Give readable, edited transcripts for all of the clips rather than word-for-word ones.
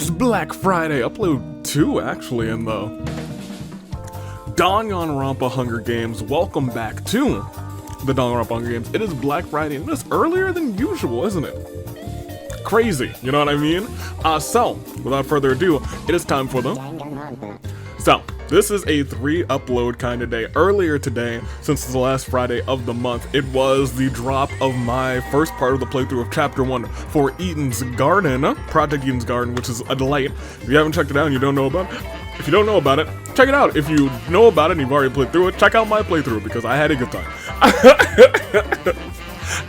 It's Black Friday, upload 2 actually in the Danganronpa Hunger Games. Welcome back to the Danganronpa Hunger Games. It is Black Friday and it's earlier than usual, isn't it? Crazy, you know what I mean? So, without further ado, it is time for the So, this is a 3-upload kind of day. Earlier today, since it's the last Friday of the month, it was the drop of my first part of the playthrough of Chapter 1 for Eden's Garden, Project Eden's Garden, which is a delight. If you haven't checked it out and you don't know about it, if you don't know about it, check it out. If you know about it and you've already played through it, check out my playthrough because I had a good time.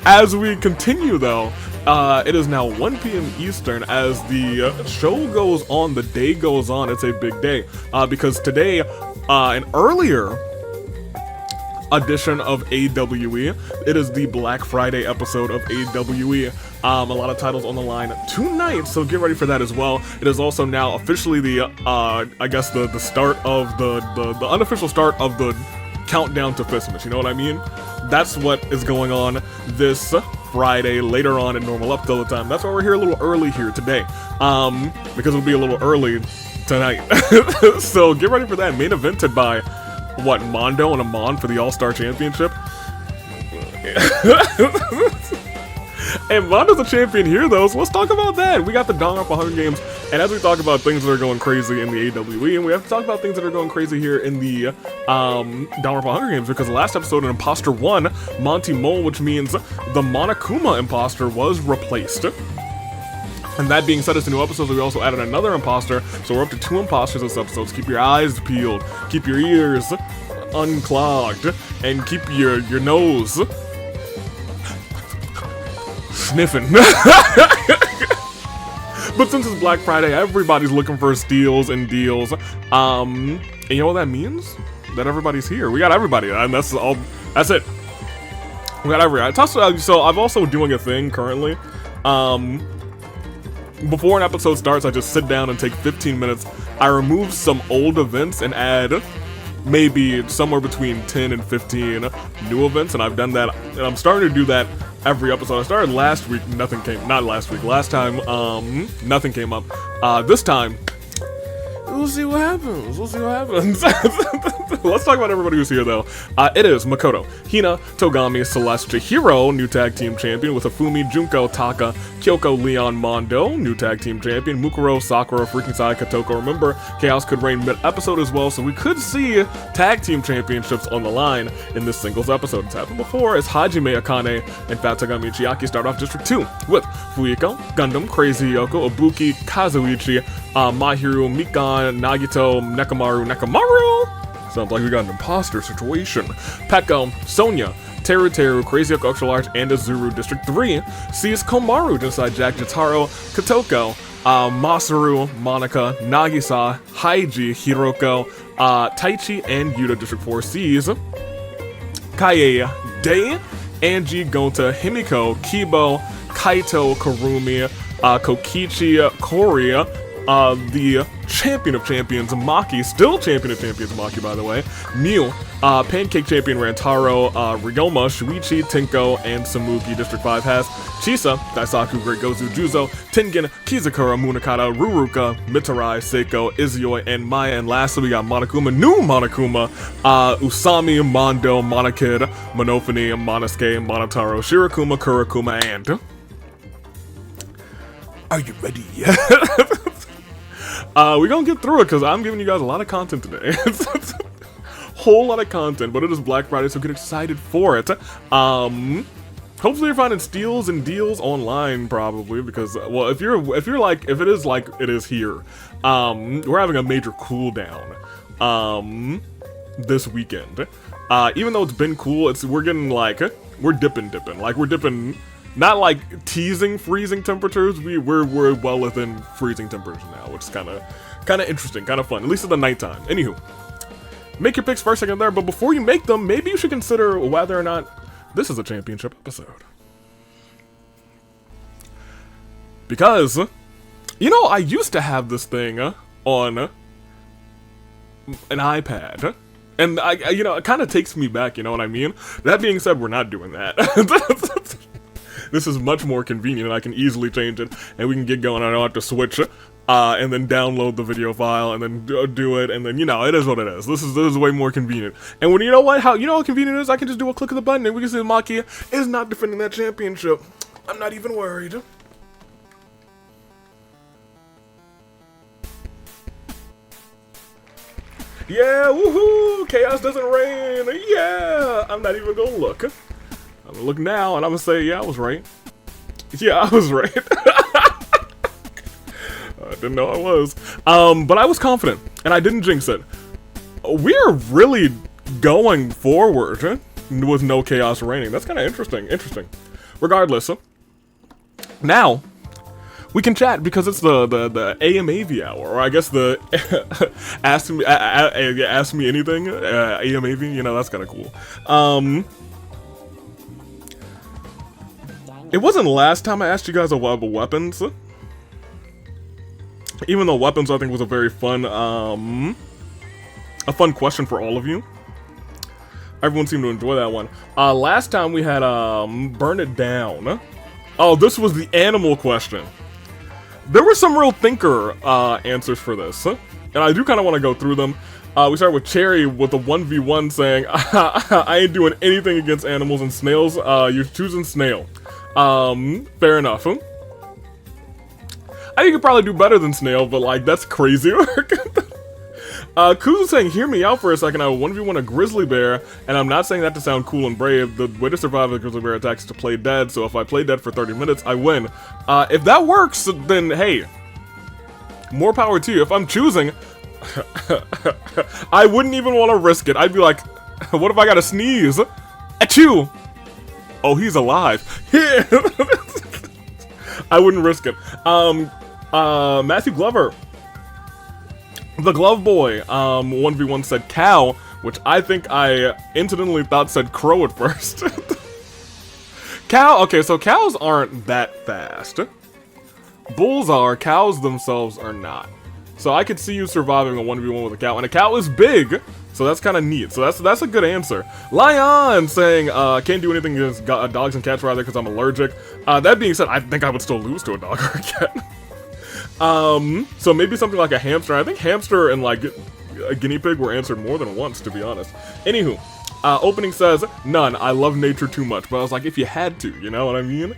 As we continue though, it is now 1 p.m. Eastern. As the show goes on, the day goes on, it's a big day. Because today, an earlier edition of AWE, it is the Black Friday episode of AWE. A lot of titles on the line tonight, so get ready for that as well. It is also now officially the, I guess the start of the unofficial start of the countdown to Christmas, you know what I mean? That's what is going on this Friday, later on in normal up till the time. That's why we're here a little early here today, because it'll be a little early tonight. So get ready for that. Main evented by, what, Mondo and Amon for the All-Star Championship? And Mondo's a champion here though, so let's talk about that. We got the Danganronpa Hunger Games, and as we talk about things that are going crazy in the AWE, and we have to talk about things that are going crazy here in the Danganronpa Hunger Games, because the last episode in Imposter 1, Monty Mole, which means the Monokuma imposter, was replaced. And that being said, it's a new episode, so we also added another imposter, so we're up to 2 imposters this episode. So keep your eyes peeled, keep your ears unclogged, and keep your nose sniffing. But since it's Black Friday, everybody's looking for steals and deals. And you know what that means? That everybody's here. We got everybody, and that's all. That's it. We got everybody. So I'm also doing a thing currently. Before an episode starts, I just sit down and take 15 minutes. I remove some old events and add maybe somewhere between 10 and 15 new events, and I've done that, and I'm starting to do that every episode. I started last week, last time, nothing came up. This time, we'll see what happens, Let's talk about everybody who's here though. It is Makoto, Hina, Togami, Celeste, Chihiro, new tag team champion, with Afumi, Junko, Taka, Kyoko, Leon, Mondo, new tag team champion, Mukuro, Sakura, Freaking Sai, Katoko. Remember, Chaos could reign mid-episode as well, so we could see tag team championships on the line in this singles episode. It's happened before, as Hajime Akane and Fatagami Chiaki start off District 2 with Fuyiko, Gundam, Crazy Yoko, Ibuki, Kazuichi, Mahiru, Mikan, Nagito, Nekamaru. Sounds like we got an imposter situation. Peko, Sonya, Teru, Crazy Yoko Extra Large, and Azuru. District 3 sees Komaru inside Jack, Jotaro, Katoko, Masaru, Monica, Nagisa, Haiji, Hiroko, Taichi, and Yuta. District 4 sees Kaie, Day, Angie, Gonta, Himiko, Kibo, Kaito, Karumi, Kokichi, Korea, the champion of champions, Maki, still champion of champions, Maki, by the way, Mew, Pancake champion, Rantaro, Ryoma, Shuichi, Tinko, and Samuki. District 5 has Chisa, Daisaku, Great Gozu, Juzo, Tengen, Kizakura, Munakata, Ruruka, Mitarai, Seiko, Izioi, and Maya. And lastly, we got Monokuma, new Monokuma, Usami, Mondo, Monokid, Monofani, Monosuke, Monotaro, Shirakuma, Kurakuma, and... Are you ready? We're gonna get through it because I'm giving you guys a lot of content today. Whole lot of content, but it is Black Friday, so get excited for it. Hopefully you're finding steals and deals online, probably, because, well, if it is like it is here, we're having a major cooldown, this weekend. Even though it's been cool, we're getting, like, we're dipping, like, we're dipping. Not like teasing freezing temperatures. We're well within freezing temperatures now, which is kind of interesting, kind of fun, at least at the nighttime. Anywho, make your picks first, second, there. But before you make them, maybe you should consider whether or not this is a championship episode. Because, you know, I used to have this thing on an iPad. And you know, it kind of takes me back, you know what I mean? That being said, we're not doing that. This is much more convenient and I can easily change it and we can get going. I don't have to switch and then download the video file, and then do it, and then, you know, it is what it is. This is way more convenient. And when, you know what, how convenient it is, I can just do a click of the button, and we can see Maki is not defending that championship. I'm not even worried. Yeah, woohoo! Chaos doesn't reign! Yeah! I'm not even gonna look. I'm gonna look now, and I'm gonna say, yeah, I was right. Yeah, I was right. I didn't know I was. But I was confident, and I didn't jinx it. We're really going forward with no chaos reigning. That's kind of interesting. Regardless, now we can chat because it's the AMAV hour, or I guess the ask me anything AMAV. You know, that's kind of cool. It wasn't last time I asked you guys about weapons. Even though weapons, I think, was a very fun, a fun question for all of you. Everyone seemed to enjoy that one. Last time we had, burn it down. Oh, this was the animal question. There were some real thinker, answers for this. And I do kind of want to go through them. We start with Cherry with a 1v1 saying, I ain't doing anything against animals and snails. You're choosing snail. Fair enough. I think you could probably do better than snail, but like, that's crazy work. Kuzu saying, hear me out for a second, I will 1v1 a grizzly bear, and I'm not saying that to sound cool and brave. The way to survive a grizzly bear attack is to play dead, so if I play dead for 30 minutes, I win. If that works, then hey, more power to you. If I'm choosing, I wouldn't even want to risk it. I'd be like, what if I gotta sneeze? Achoo! Oh, he's alive. I wouldn't risk it. Matthew Glover, the Glove Boy, 1v1 said cow, which I think I incidentally thought said crow at first. Cow, okay, so cows aren't that fast. Bulls are, cows themselves are not. So I could see you surviving a 1v1 with a cow, and a cow is big, so that's kind of neat. So that's a good answer. Lion saying, can't do anything against dogs and cats rather because I'm allergic. That being said, I think I would still lose to a dog or a cat. So maybe something like a hamster. I think hamster and like a guinea pig were answered more than once, to be honest. Anywho, opening says, none, I love nature too much. But I was like, if you had to, you know what I mean?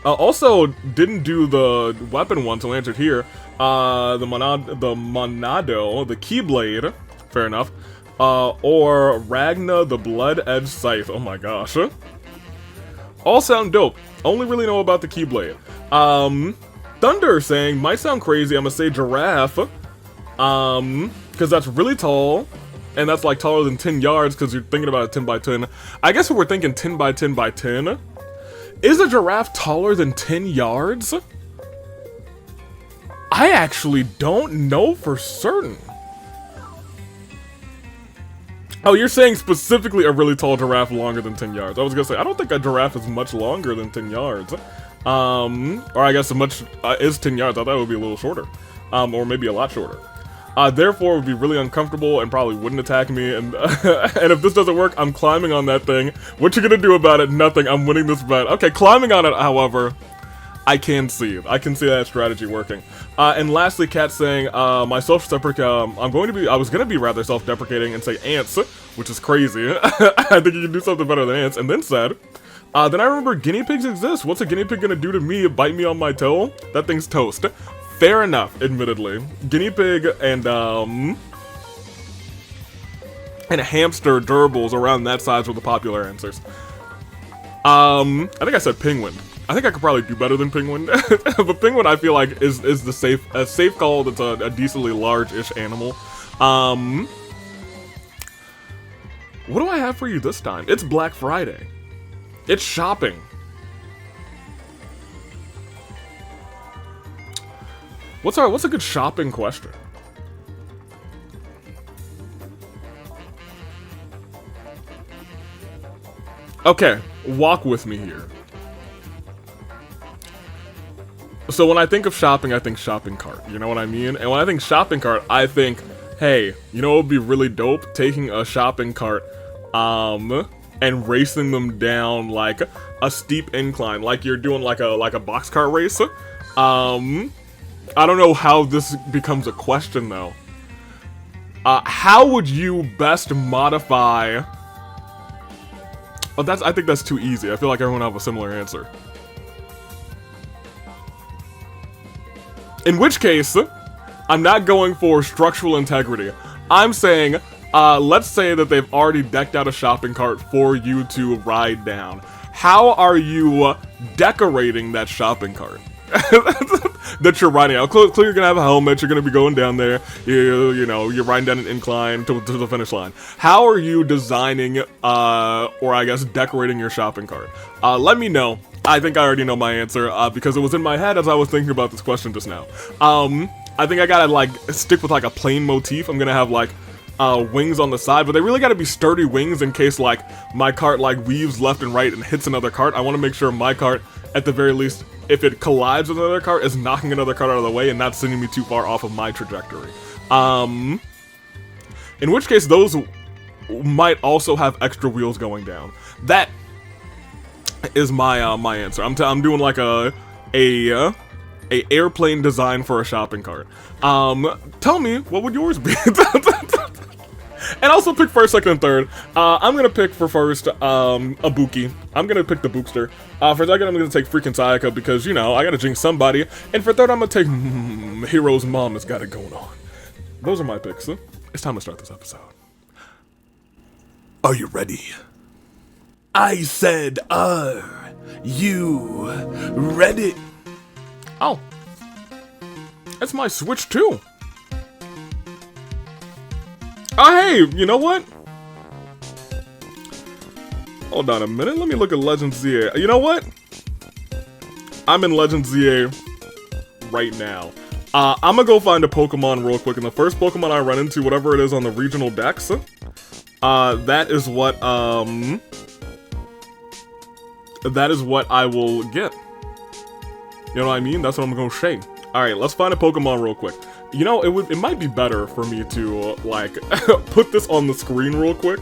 Also, didn't do the weapon one, so answered here. The Monado, the Keyblade, fair enough. Or Ragna, the Blood Edge Scythe. Oh my gosh. All sound dope. Only really know about the Keyblade. Thunder saying, might sound crazy, I'm gonna say giraffe. Because that's really tall. And that's like taller than 10 yards because you're thinking about a 10 by 10. I guess if we're thinking 10 by 10 by 10. Is a giraffe taller than 10 yards? I actually don't know for certain. Oh, you're saying specifically a really tall giraffe longer than 10 yards. I was gonna say, I don't think a giraffe is much longer than 10 yards. Or I guess is 10 yards. I thought it would be a little shorter. Or maybe a lot shorter. Therefore, it would be really uncomfortable and probably wouldn't attack me. And and if this doesn't work, I'm climbing on that thing. What you gonna do about it? Nothing. I'm winning this bet. Okay, climbing on it, however, I can see that strategy working. And lastly, Kat saying, I was gonna be rather self-deprecating and say ants, which is crazy. I think you can do something better than ants. And then said, then I remember guinea pigs exist. What's a guinea pig gonna do to me? Bite me on my toe? That thing's toast. Fair enough, admittedly. Guinea pig and hamster durables around that size were the popular answers. I think I said penguin. I think I could probably do better than penguin. But penguin, I feel like, is a safe call that's a decently large-ish animal. What do I have for you this time? It's Black Friday. It's shopping. What's a good shopping question? Okay, walk with me here. So when I think of shopping, I think shopping cart. You know what I mean? And when I think shopping cart, I think, hey, you know what would be really dope? Taking a shopping cart, and racing them down like a steep incline, like you're doing like a box cart race. I don't know how this becomes a question though. How would you best modify? Oh, I think that's too easy. I feel like everyone will have a similar answer. In which case, I'm not going for structural integrity. I'm saying, let's say that they've already decked out a shopping cart for you to ride down. How are you decorating that shopping cart that you're riding out? Clearly you're gonna have a helmet, you're gonna be going down there, you know, you're riding down an incline to the finish line. How are you designing, or I guess decorating your shopping cart? Let me know. I think I already know my answer, because it was in my head as I was thinking about this question just now. I think I gotta, like, stick with, like, a plain motif. I'm gonna have, like, wings on the side, but they really gotta be sturdy wings in case, like, my cart, like, weaves left and right and hits another cart. I wanna make sure my cart, at the very least, if it collides with another cart, is knocking another cart out of the way and not sending me too far off of my trajectory. In which case, those might also have extra wheels going down. That is my my answer. I'm doing like a airplane design for a shopping cart. Tell me, what would yours be? And also pick first, second, and third. I'm gonna pick for first, Ibuki. I'm gonna pick the Bookster. For second, I'm gonna take freaking Sayaka because, you know, I gotta jinx somebody. And for third, I'm gonna take Hiro's mom has got it going on. Those are my picks. It's time to start this episode. Are you ready? I said, you ready? Oh. That's my Switch too. Oh, hey, you know what? Hold on a minute, let me look at Legend ZA. You know what? I'm in Legend ZA right now. I'm gonna go find a Pokemon real quick, and the first Pokemon I run into, whatever it is on the regional decks, that is what I will get. You know what I mean? That's what I'm gonna say. Alright, let's find a Pokemon real quick. You know, it might be better for me to, like, put this on the screen real quick.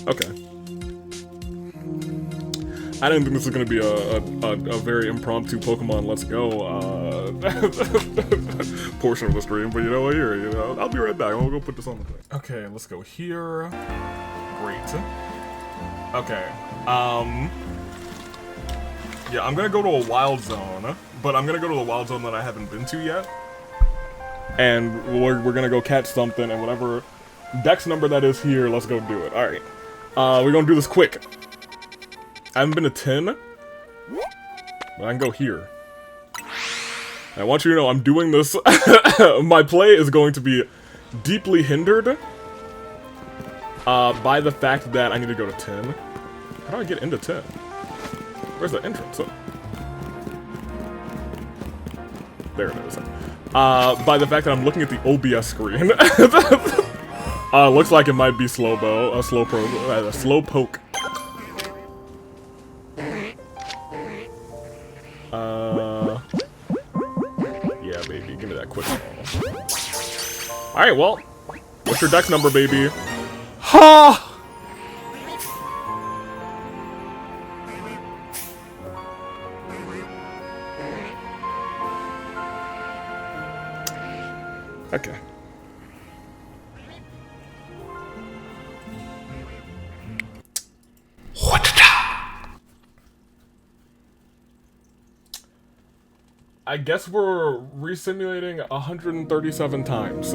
Okay. I didn't think this was gonna be a very impromptu Pokemon Let's Go, portion of the stream, but you know what, here, you know, I'll be right back. I'm gonna go put this on the thing. Okay, let's go here. Great. Okay, yeah, I'm gonna go to a wild zone, but I'm gonna go to a wild zone that I haven't been to yet. And we're gonna go catch something, and whatever dex number that is here, let's go do it. Alright. We're gonna do this quick. I haven't been to 10, but I can go here. And I want you to know I'm doing this. My play is going to be deeply hindered by the fact that I need to go to 10. How do I get into 10? Where's the entrance? Oh. There it is. By the fact that I'm looking at the OBS screen. Looks like it might be Slowpoke. Yeah, baby, give me that quick ball. Alright, well, what's your dex number, baby? Ha! Okay. I guess we're resimulating 137 times.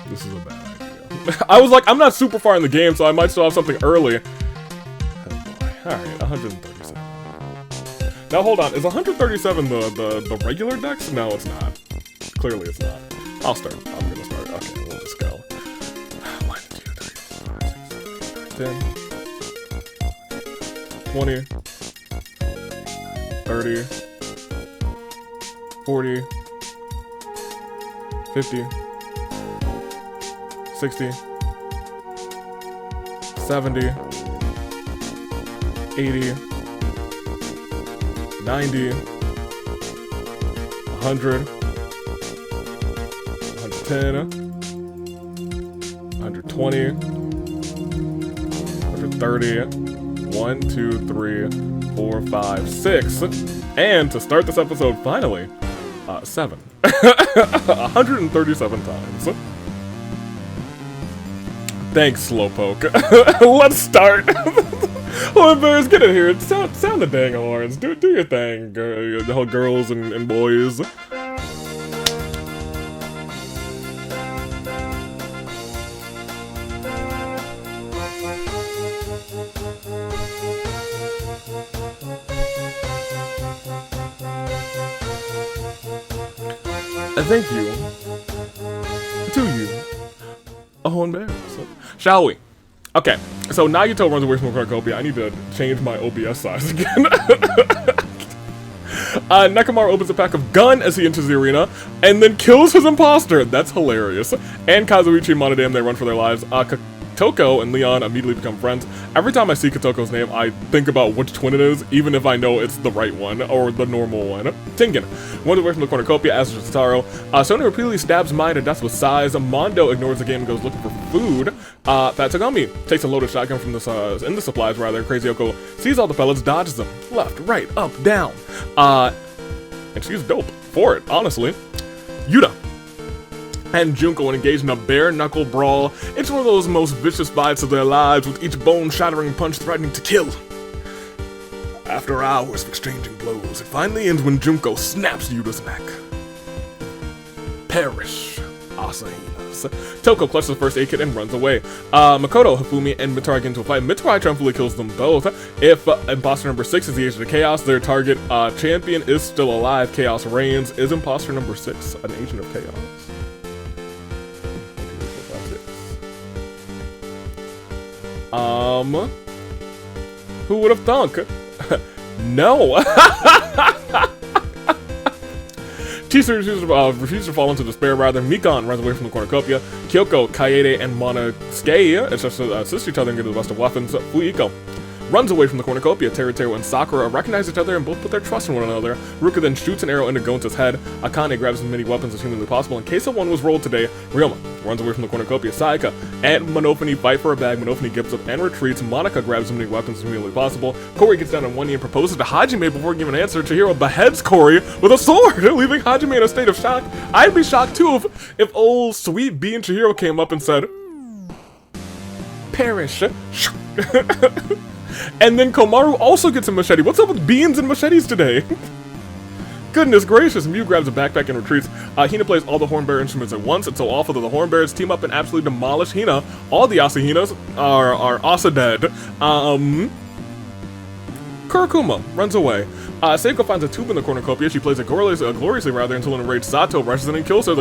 This is a bad idea. I was like, I'm not super far in the game, so I might still have something early. Oh boy. Alright, 137. Now hold on, is 137 the regular dex? No, it's not. Clearly it's not. I'll start. I'm gonna start. Okay, we'll just go. 1, 2, 3, 4, 5, 6, 7, 10, 20, 30, 40, 50, 60, 70, 80, 90, 100, 110, 120, 30. 1, 2, 3, 4, 5, 6. And to start this episode, finally, 7. 137 times. Thanks, Slowpoke. Let's start. Bears, get in here. Sound the dang horns. Do your thing, girls and boys. Thank you. To you. Horn Bears. Shall we? Okay, so Nagito runs away from the cornucopia. I need to change my OBS size again. Nekomaru opens a pack of gun as he enters the arena, and then kills his imposter. That's hilarious. And Kazuichi and Monodam, they run for their lives. Katoko and Leon immediately become friends. Every time I see Katoko's name, I think about which twin it is, even if I know it's the right one, or the normal one. Tengen runs away from the cornucopia, as does Taro. Sony repeatedly stabs Mai to death with sighs. Mondo ignores the game and goes looking for food. Tatsugami takes a loaded shotgun from the in the supplies, rather. Crazy Yoko sees all the pellets, dodges them. Left, right, up, down. And she's dope for it, honestly. Yuta and Junko engaged in a bare-knuckle brawl. It's one of those most vicious fights of their lives, with each bone-shattering punch threatening to kill. After hours of exchanging blows, it finally ends when Junko snaps Yuta's neck. Perish, Asahinas. Toko clutches the first aid kit and runs away. Makoto, Hifumi, and Mitsurai get into a fight. Mitsurai triumphantly kills them both. If imposter number 6 is the agent of chaos, their target champion is still alive. Chaos reigns. Is imposter number 6 an agent of chaos? Who would have thunk? No! Chisa refuses to fall into despair, rather. Mikon runs away from the cornucopia. Kyoko, Kaede, and Monosuke assist each other and get the best of weapons. Fuyiko runs away from the cornucopia. Teru and Sakura recognize each other and both put their trust in one another. Ruka then shoots an arrow into Gonta's head. Akane grabs as many weapons as humanly possible. In case one was rolled today, Ryoma runs away from the cornucopia. Sayaka and Monofini fight for a bag. Monofini gives up and retreats. Monica grabs as many weapons as humanly possible. Corey gets down on one knee and proposes to Hajime before giving an answer. Chihiro beheads Corey with a sword, leaving Hajime in a state of shock. I'd be shocked too if old sweet B and Chihiro came up and said, "Perish." And then Komaru also gets a machete. What's up with beans and machetes today? Goodness gracious. Mew grabs a backpack and retreats. Hina plays all the Hornbear instruments at once. It's so awful that the Hornbears team up and absolutely demolish Hina. All the Asahinas are Asa dead. Kurakuma runs away. Seiko finds a tube in the cornucopia. She plays it gloriously rather, until an enraged Sato rushes in and kills her.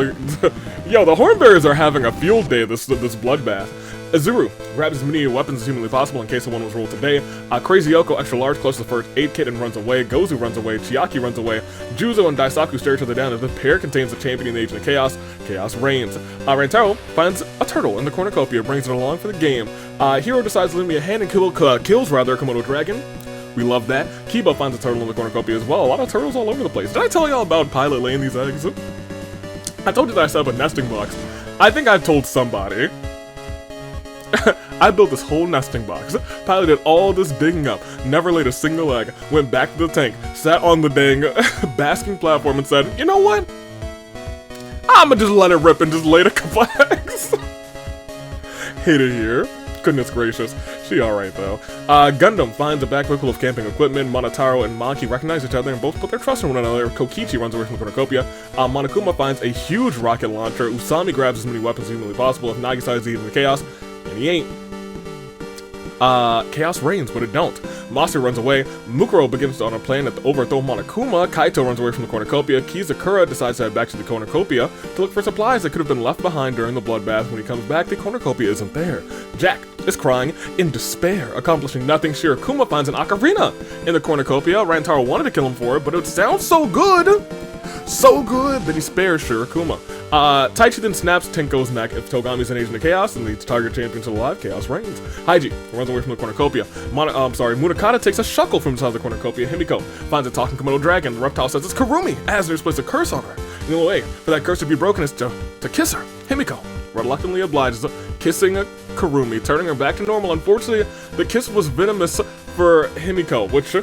Yo, the Hornbears are having a field day this bloodbath. Azuru grabs as many weapons as humanly possible in case one was rolled today. Crazy Yoko, extra large, close to the first aid kit and runs away. Gozu runs away. Chiaki runs away. Juzo and Daisaku stare each other down as the pair contains the champion in the Agent of Chaos. Chaos reigns. Rentaro finds a turtle in the cornucopia, brings it along for the game. Hero decides to lend me a hand and kills Komodo Dragon. We love that. Kiba finds a turtle in the cornucopia as well. A lot of turtles all over the place. Did I tell y'all about Pilot laying these eggs? I told you that I set up a nesting box. I think I told somebody. I built this whole nesting box, piloted all this digging up, never laid a single egg, went back to the tank, sat on the dang basking platform and said, you know what? I'ma just let it rip and just laid a couple eggs. Hate it here. Goodness gracious. She alright though. Gundam finds a backpack full of camping equipment. Monotaro and Maki recognize each other and both put their trust in one another. Kokichi runs away from the cornucopia. Monokuma finds a huge rocket launcher. Usami grabs as many weapons as humanly possible. If Nagisa is even the chaos, and he ain't. Chaos reigns, but it don't. Masu runs away. Mukuro begins on a plan to overthrow Monokuma. Kaito runs away from the cornucopia. Kizakura decides to head back to the cornucopia to look for supplies that could have been left behind during the bloodbath. When he comes back, the cornucopia isn't there. Jack is crying in despair, accomplishing nothing. Shirakuma finds an ocarina in the cornucopia. Rantaro wanted to kill him for it, but it sounds so good! So good that he spares Shirakuma. Taichi then snaps Tenko's neck. If Togami's an agent of chaos and leads target champion to alive, chaos reigns. Haiji runs away from the cornucopia. Munakata takes a shuckle from inside the cornucopia. Himiko finds a talking Komodo dragon. The reptile says it's Kurumi. Asner's placed a curse on her. The only way for that curse to be broken is to kiss her. Himiko reluctantly obliges. kissing Kurumi, turning her back to normal. Unfortunately, the kiss was venomous for Himiko, which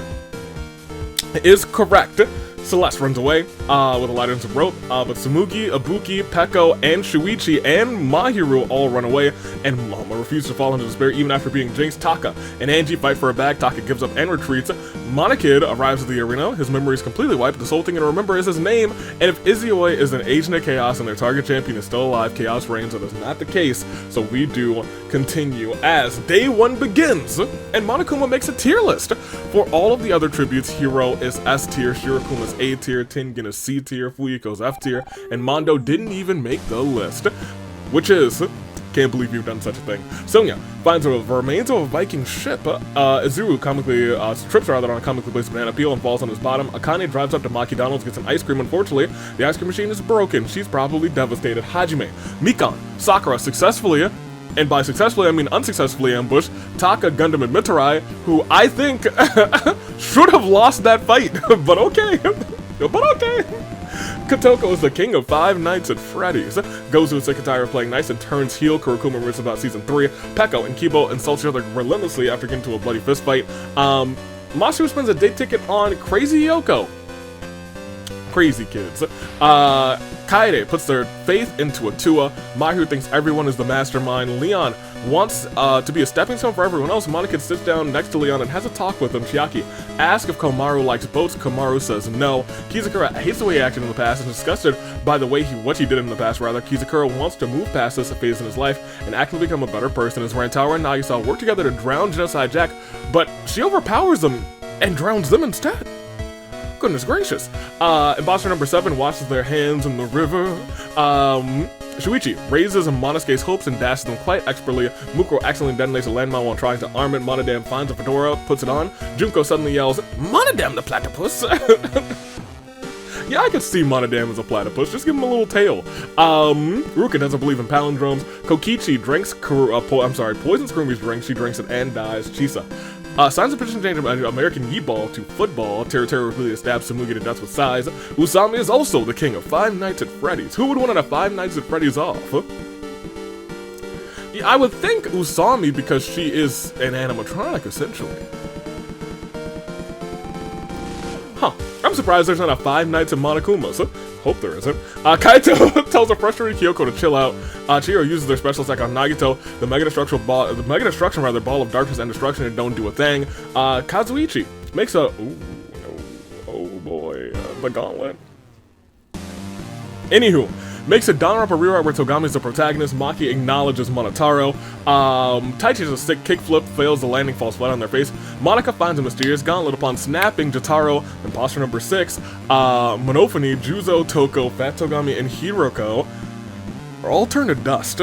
is correct. Celeste runs away with a lighter and some rope, but Tsumugi, Ibuki, Peko, and Shuichi and Mahiru all run away, and Mama refuses to fall into despair even after being jinxed. Taka and Angie fight for her bag. Taka gives up and retreats. Monokid arrives at the arena. His memory is completely wiped. The sole thing to remember is his name, and if Izuyoi is an agent of Chaos and their target champion is still alive, Chaos reigns. That is not the case, so we do continue as day 1 begins, and Monokuma makes a tier list. For all of the other tributes, Hiro is S tier, Shirakuma's A tier, Tengen is C tier, Fuyuko's F tier, and Mondo didn't even make the list, which is, can't believe you've done such a thing. Sonya finds the remains of a Viking ship. Izuru comically trips rather on a comically placed banana peel and falls on his bottom. Akane drives up to Maki Donald's, gets an ice cream. Unfortunately, the ice cream machine is broken. She's probably devastated. Hajime, Mikan, Sakura successfully, and by successfully I mean unsuccessfully, ambushed Taka, Gundam, and Mitarai, who I think should have lost that fight, but okay. But okay. Kotoko is the king of Five Nights at Freddy's. Gozu is sick and tired of playing nice and turns heel. Kurokuma remembers about season 3. Peko and Kibo insult each other relentlessly after getting into a bloody fist fight. Masaru spends a date ticket on Crazy Yoko. Crazy kids. Kaede puts their faith into Atua. Mahiru thinks everyone is the mastermind. Leon wants to be a stepping stone for everyone else. Monokid sits down next to Leon and has a talk with him. Chiaki asks if Komaru likes boats. Komaru says no. Kizakura hates the way he acted in the past and is disgusted by the way what he did in the past, rather. Kizakura wants to move past this phase in his life and actively become a better person. As Rantawa and Nagisa work together to drown Genocide Jack, but she overpowers them and drowns them instead. Goodness gracious. Imposter number 7 washes their hands in the river. Shuichi raises Monosuke's hopes and dashes them quite expertly. Mukuro accidentally detonates a landmine while trying to arm it. Monodam finds a fedora, puts it on. Junko suddenly yells, "Monodam the platypus!" Yeah, I could see Monodam as a platypus. Just give him a little tail. Ruka doesn't believe in palindromes. Kokichi drinks, poisons Kurumi's drink. She drinks it and dies. Chisa signs a petition change American Yeetball to football. Terra repeatedly stabs Tsumugi to death with size. Usami is also the king of Five Nights at Freddy's. Who would want to have Five Nights at Freddy's off? Yeah, I would think Usami because she is an animatronic, essentially. Huh. I'm surprised there's not a Five Nights at Monokuma's. Hope there isn't. Kaito tells a frustrated Kyoko to chill out. Chihiro uses their special attack on Nagito, the Mega Destruction ball of darkness and destruction, and don't do a thing. Kazuichi makes a oh boy, the gauntlet. Anywho, makes a Danganronpa rewrite where Togami is the protagonist. Maki acknowledges Monotaro. Taichi does a sick kickflip, fails the landing, falls flat on their face. Monika finds a mysterious gauntlet upon snapping. Jotaro, imposter number 6, Monophony, Juzo, Toko, Fat Togami, and Hiroko are all turned to dust.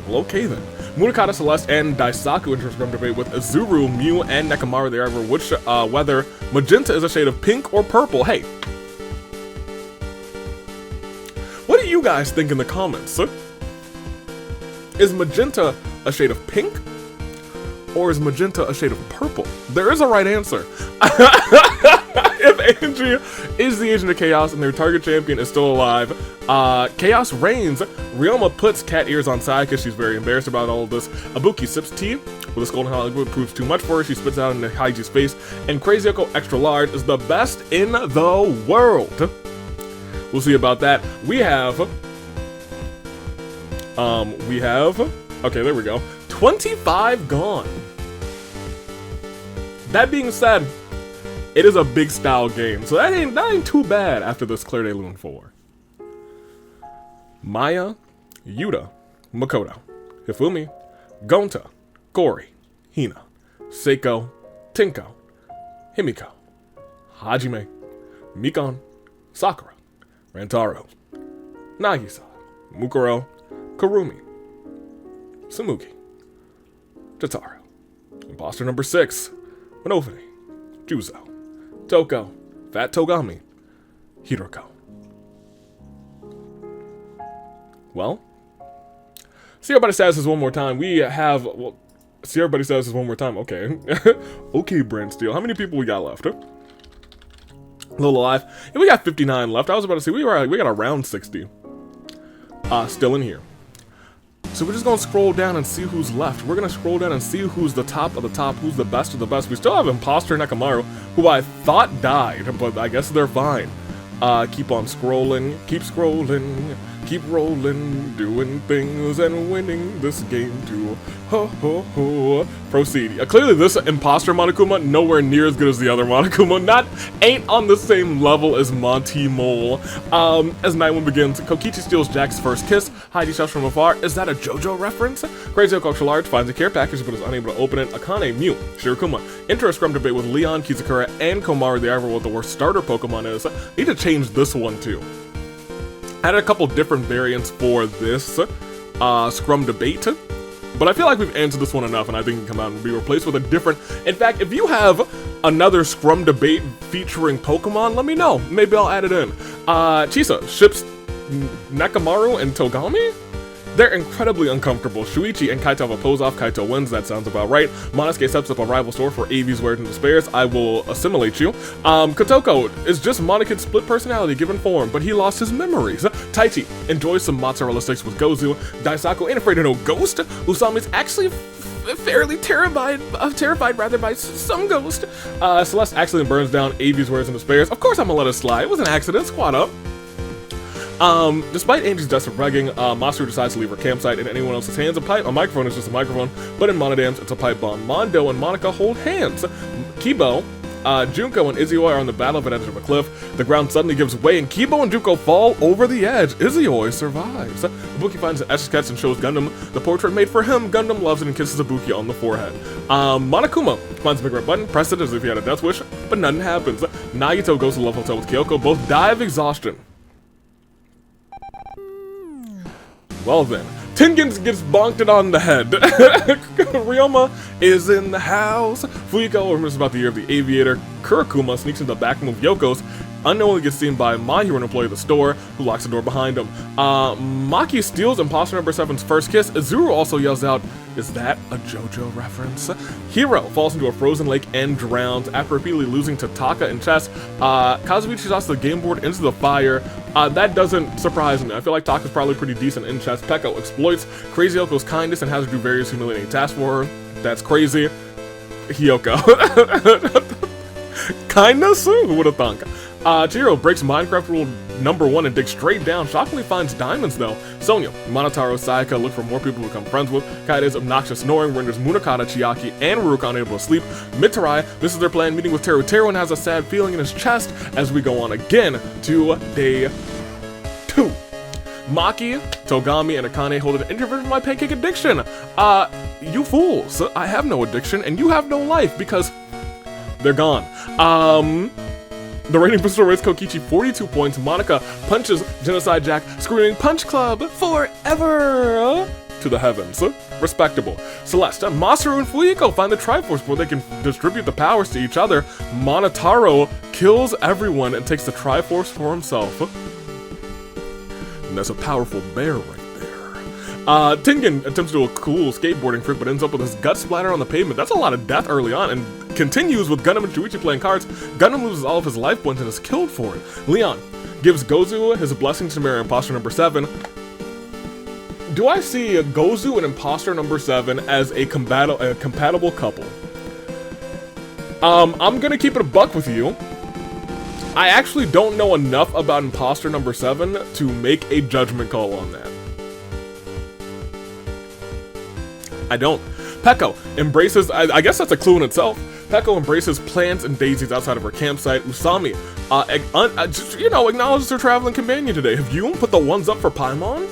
Well, okay then. Munakata, Celeste, and Daisaku enter a debate with Izuru, Mew, and Nekomaru. They argue which whether magenta is a shade of pink or purple. Hey, what do you guys think in the comments? Is magenta a shade of pink, or is magenta a shade of purple? There is a right answer. If Angie is the agent of Chaos and their target champion is still alive, Chaos reigns. Ryoma puts cat ears on side because she's very embarrassed about all of this. Ibuki sips tea with a Golden Hollywood, proves too much for her. She spits out into Haiji's face. And Crazy Yoko Extra Large is the best in the world. We'll see about that. We have, okay, there we go. 25 gone. That being said, it is a big style game, so that ain't too bad after this Claire de Lune 4. Maya, Yuta, Makoto, Hifumi, Gonta, Gori, Hina, Seiko, Tinko, Himiko, Hajime, Mikan, Sakura, Rantaro, Nagisa, Mukuro, Kurumi, Tsumugi, Jotaro, imposter number 6, Monofune, Juzo, Toko, Fat Togami, Hiroko. Well, see everybody says this one more time. We have, well, see everybody says this one more time. Okay. Okay, Brand Steel. How many people we got left? little alive. And we got 59 left. I was about to say, we got around 60. Still in here. So we're just gonna scroll down and see who's left. We're gonna scroll down and see who's the top of the top, who's the best of the best. We still have Imposter Nekamaru, who I thought died, but I guess they're fine. Keep on scrolling, keep scrolling, keep rolling, doing things and winning this game too. Ho ho ho. Proceed. Clearly this Imposter Monokuma nowhere near as good as the other Monokuma. Ain't on the same level as Monty Mole. As night one begins, Kokichi steals Jack's first kiss. Heidi shouts from afar, "Is that a JoJo reference?" Crazy Okoksha Large finds a care package but is unable to open it. Akane mute. Shirokuma enter a scrum debate with Leon, Kizukura, and Komaru the Ivory what the worst starter Pokemon is. Need to change this one too. I had a couple different variants for this scrum debate, but I feel like we've answered this one enough, and I think it can come out and be replaced with a different. In fact, if you have another scrum debate featuring Pokemon, let me know. Maybe I'll add it in. Chisa ships Nekamaru and Togami? They're incredibly uncomfortable. Shuichi and Kaito have a pose off. Kaito wins, that sounds about right. Monosuke sets up a rival store for AV's Weird and Despairs. I will assimilate you. Kotoko is just Monokid's split personality given form, but he lost his memories. Taichi enjoys some mozzarella sticks with Gozu. Daisaku ain't afraid of no ghost. Usami's actually fairly terrified by some ghost. Celeste accidentally burns down AV's Weird and Despairs. Of course I'm gonna let it slide. It was an accident. Squad up. Despite Angie's desperate begging, Masaru decides to leave her campsite in anyone else's hands. A microphone is just a microphone, but in Monodam's, it's a pipe bomb. Mondo and Monica hold hands. Kibo, Junko and Izuyoi are on the battle at the edge of a cliff. The ground suddenly gives way, and Kibo and Junko fall over the edge. Izuyoi survives. Ibuki finds an etch-a-sketch and shows Gundam the portrait made for him. Gundam loves it and kisses Ibuki on the forehead. Monokuma finds a big red button, presses it as if he had a death wish, but nothing happens. Nagito goes to Love Hotel with Kyoko. Both die of exhaustion. Well then, Tengen gets bonked it on the head. Ryoma is in the house. Fuyuko remembers about the year of the aviator. Kurakuma sneaks into the back room of Yoko's. Unknowingly gets seen by My Hero, an employee of the store, who locks the door behind him. Maki steals Imposter number 7's first kiss. Azuru also yells out, "Is that a JoJo reference?" Hiro falls into a frozen lake and drowns after repeatedly losing to Taka in chess. Kazuichi tosses the game board into the fire. That doesn't surprise me. I feel like Taka's probably pretty decent in chess. Pekko exploits Crazy Yoko's kindness and has her do various humiliating tasks for her. That's crazy. Hyoko. Kindness? Who would have thunk? Chihiro breaks Minecraft rule number 1 and digs straight down. Shockingly finds diamonds though. Sonya, Monotaro, Sayaka look for more people to become friends with. Kaide's obnoxious snoring renders Munakata, Chiaki, and Ruroka unable to sleep. Mitarai misses their planned meeting with Teru and has a sad feeling in his chest as we go on again to day 2. Maki, Togami, and Akane hold an interview for my pancake addiction. You fools, I have no addiction and you have no life because they're gone. The rating pistol rates Kokichi 42 points. Monica punches Genocide Jack, screaming "Punch Club forever!" to the heavens. Respectable. Celeste, Masaru, and Fuyuko find the Triforce where they can distribute the powers to each other. Monotaro kills everyone and takes the Triforce for himself. And that's a powerful bear right there. Tengen attempts to do a cool skateboarding trick but ends up with his gut splatter on the pavement. That's a lot of death early on, and continues with Gundam and Shuichi playing cards. Gundam loses all of his life points and is killed for it. Leon gives Gozu his blessing to marry Imposter number 7. Do I see Gozu and Imposter number 7 as a compatible couple? I'm gonna keep it a buck with you. I actually don't know enough about Imposter number 7 to make a judgment call on that. I don't. Pekko embraces, I guess that's a clue in itself. Pekko embraces plants and daisies outside of her campsite. Usami, just, acknowledges her traveling companion today. Have you put the ones up for Paimon?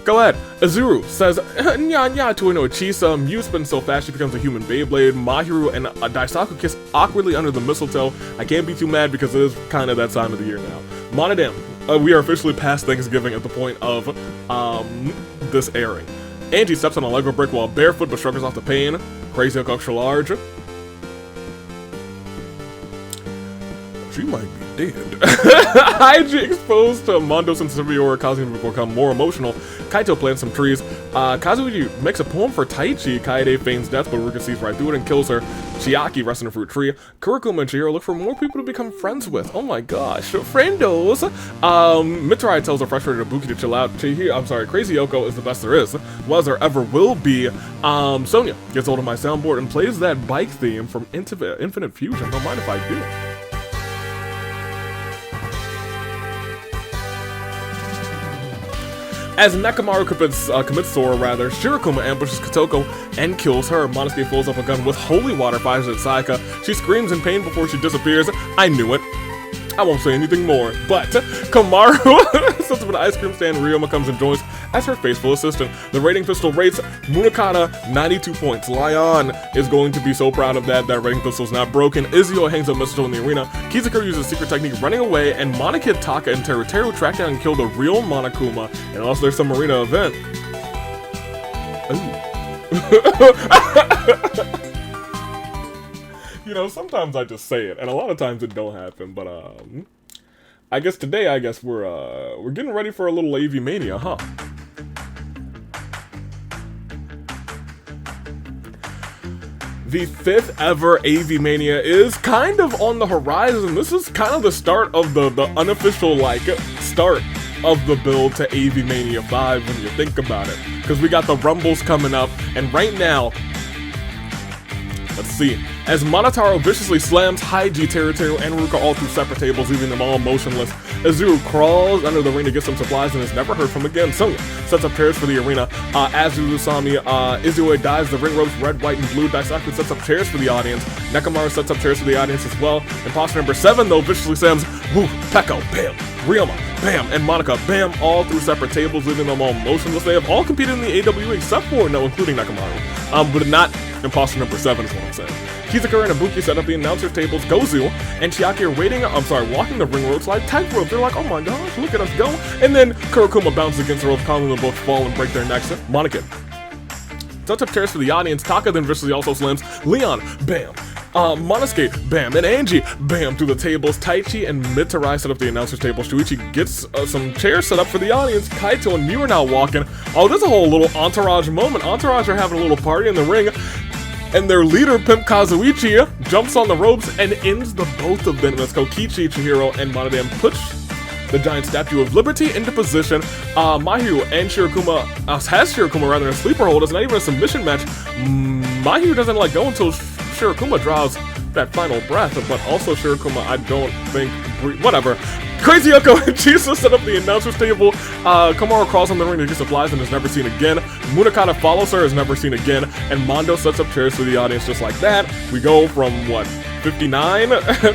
Go ahead. Azuru says, "Nya nya to Chisa. Mew spins so fast she becomes a human Beyblade. Mahiru and Daisaku kiss awkwardly under the mistletoe. I can't be too mad because it is kind of that time of the year now." Monodam, we are officially past Thanksgiving at the point of this airing. Angie steps on a Lego brick while barefoot but shrugs off the pain. Crazy Okoksha Large. She might be dead. Haiji exposed to Mondo sensitivity causing him to become more emotional. Kaito plants some trees. Kazuichi makes a poem for Taichi. Kaede feigns death, but Ruka sees right through it and kills her. Chiaki rests in a fruit tree. Kurokuma and Chihiro look for more people to become friends with. Oh my gosh, friendos! Mitsurai tells a frustrated Ibuki to chill out. Crazy Yoko is the best there is, was there ever will be. Sonya gets hold of my soundboard and plays that bike theme from Infinite Fusion. Don't mind if I do. As Nakamaru commits Sora, Shirokuma ambushes Kotoko and kills her. Monosuke fills up a gun with holy water, fires at Sayaka. She screams in pain before she disappears. I knew it. I won't say anything more, but Kamaru sets up an ice cream stand. Ryoma comes and joins as her faithful assistant. The rating pistol rates Munakata 92 points. Lion is going to be so proud of that. That rating pistol's not broken. Izio hangs up mistletoe in the arena. Kizaku uses a secret technique running away, and Monokid, Taka, and Teruteru track down and kill the real Monokuma. And also there's some arena event. Ooh. You know, sometimes I just say it, and a lot of times it don't happen, but, I guess today, we're getting ready for a little AV Mania, huh? The 5th ever AV Mania is kind of on the horizon. This is kind of the start of the unofficial, start of the build to AV Mania 5 when you think about it. Because we got the Rumbles coming up, and right now, let's see. As Monotaro viciously slams Haiji, Teruteru, and Ruka all through separate tables, leaving them all motionless, Azuru crawls under the ring to get some supplies and is never heard from again. Sonya sets up chairs for the arena. As Uzusami, Izue dives the ring ropes, red, white, and blue. Daisaku sets up chairs for the audience. Nakamaru sets up chairs for the audience as well. Imposter number 7, though, viciously slams Woo, Pekko, bam, Ryoma, bam, and Monica, bam, all through separate tables, leaving them all motionless. They have all competed in the AWA except for, no, including Nakamaru. But not imposter number 7 is what I'm saying. Kizaku and Ibuki set up the announcer's tables. Gozu and Chiaki are walking the ring ropes like tightrope. They're like, oh my gosh, look at us go. And then Kurokuma bounces against the rope, causing them both fall and break their necks. Monica sets up chairs for the audience. Taka then viciously also slams Leon, bam. Monosuke, bam, and Angie, bam, through the tables. Taichi and Mitsurai set up the announcer's table. Shuichi gets some chairs set up for the audience. Kaito and Miu are now walking. Oh, there's a whole little entourage moment. Entourage are having a little party in the ring. And their leader, Pimp Kazuichi, jumps on the ropes and ends the both of them. Let's go. Kichi, Chihiro, and Monodam push the giant statue of liberty into position. Mayu and Shirokuma, has Shirokuma rather, in a sleeper hold. It's not even a submission match. Mayu doesn't let go until Shirokuma draws that final breath, but also Shirokuma, I don't think, whatever. Crazy Yoko and Chisa set up the announcer's table. Kamaru crawls on the ring to get supplies and is never seen again. Munakata follows her, is never seen again. And Mondo sets up chairs for the audience just like that. We go from, what, 59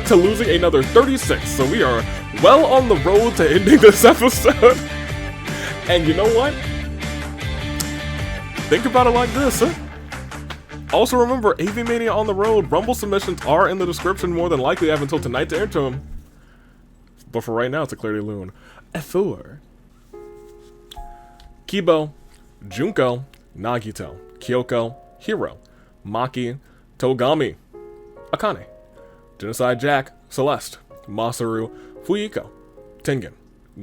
to losing another 36. So we are well on the road to ending this episode. And you know what? Think about it like this, huh? Also remember, AV Mania on the road. Rumble submissions are in the description. More than likely, I have until tonight to enter them. But for right now, it's a Clarity Loon. F4. Kibo, Junko, Nagito, Kyoko, Hiro, Maki, Togami, Akane, Genocide Jack, Celeste, Masaru, Fuyiko, Tengen,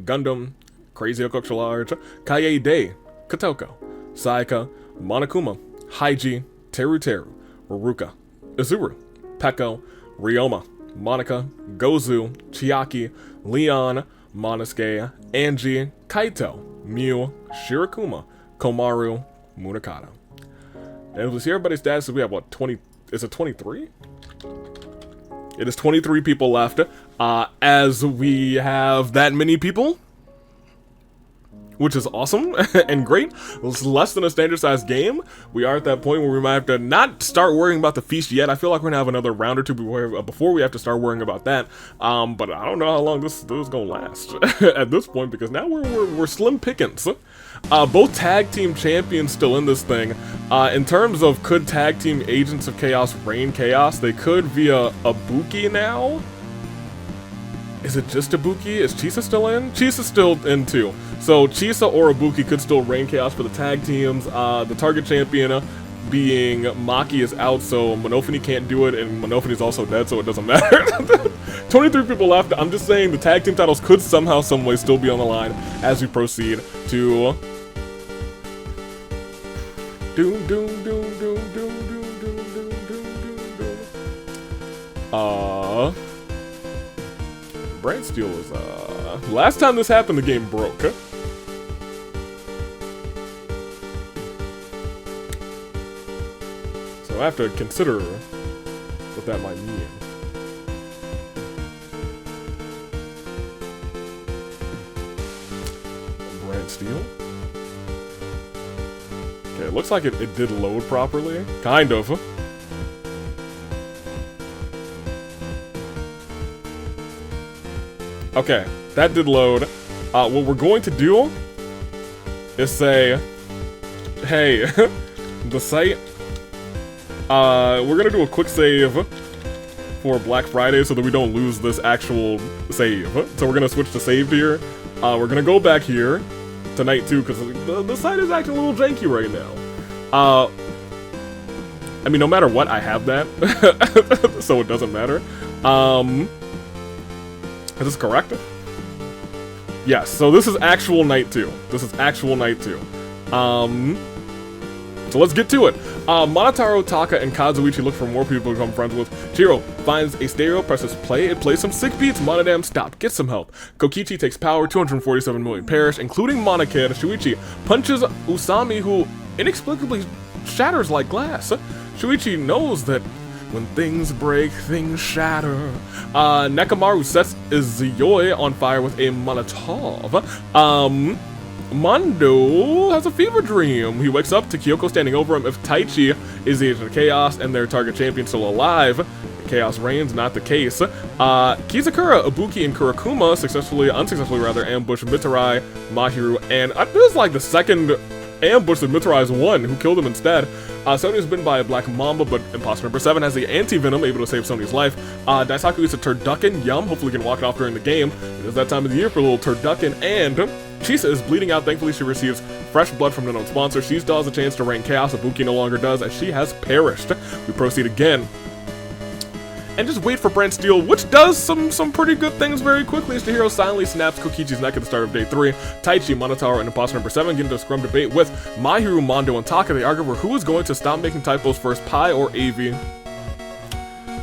Gundam, Crazy Yoko Large, Kaede, Kotoko, Sayaka, Monokuma, Haiji, Teruteru, Ruka, Izuru, Pekko, Ryoma, Monica, Gozu, Chiaki, Leon, Monosuke, Angie, Kaito, Miu, Shirokuma, Komaru, Munakata. And let's see everybody's status. We have what, 20? Is it 23? It is 23 people left. As we have that many people, which is awesome and great. It's less than a standard sized game. We are at that point where we might have to not start worrying about the feast yet. I feel like we're gonna have another round or two before we have to start worrying about that. But I don't know how long this is gonna last at this point, because now we're slim pickings. Both tag team champions still in this thing. In terms of could tag team Agents of Chaos reign chaos, they could via Ibuki now. Is it just Ibuki? Is Chisa still in? Chisa's still in too. So Chisa or Ibuki could still reign chaos for the tag teams. The target champion being Maki is out, so Monofini can't do it, and Monofini's also dead, so it doesn't matter. 23 people left. I'm just saying the tag team titles could somehow, some way still be on the line as we proceed to Brand Steel is, last time this happened, the game broke. So I have to consider what that might mean. Brand Steel? Okay, it looks like it did load properly. Kind of. Okay, that did load. What we're going to do is say, hey, the site, we're gonna do a quick save for Black Friday so that we don't lose this actual save. So we're gonna switch to saved here. We're gonna go back here to night 2 because the site is acting a little janky right now. I mean, no matter what, I have that, so it doesn't matter. Is this correct? Yes, so this is actual night 2. This is actual night 2. So let's get to it. Monotaro, Taka, and Kazuichi look for more people to become friends with. Chiro finds a stereo, presses play, it plays some sick beats. Monodam, stop, get some help. Kokichi takes power, 247 million perish, including Monokid. Shuichi punches Usami, who inexplicably shatters like glass. Shuichi knows that when things break, things shatter. Nekamaru sets Zuyoi on fire with a Molotov. Mondo has a fever dream. He wakes up to Kyoko standing over him. If Taichi is the agent of Chaos and their target champion still alive, Chaos reigns, not the case. Kizakura, Ibuki, and Kurakuma unsuccessfully ambush Mitarai, Mahiru, and this is like the second ambush that Mitarai's won, who killed him instead. Sonya's bitten by a black mamba, but imposter number 7 has the anti-venom, able to save Sonya's life. Daisaku eats a turducken, yum, hopefully can walk it off during the game. It is that time of the year for a little turducken, and Chisa is bleeding out. Thankfully, she receives fresh blood from the known sponsor. She still has a chance to reign chaos. Ibuki no longer does, as she has perished. We proceed again. And just wait for Brand Steel, which does some pretty good things very quickly, as the hero silently snaps Kokichi's neck at the start of day 3. Taichi, Monotaro, and imposter number 7 get into a scrum debate with Mahiru, Mondo, and Taka. They argue over who is going to stop making typos first, Pi or Avi.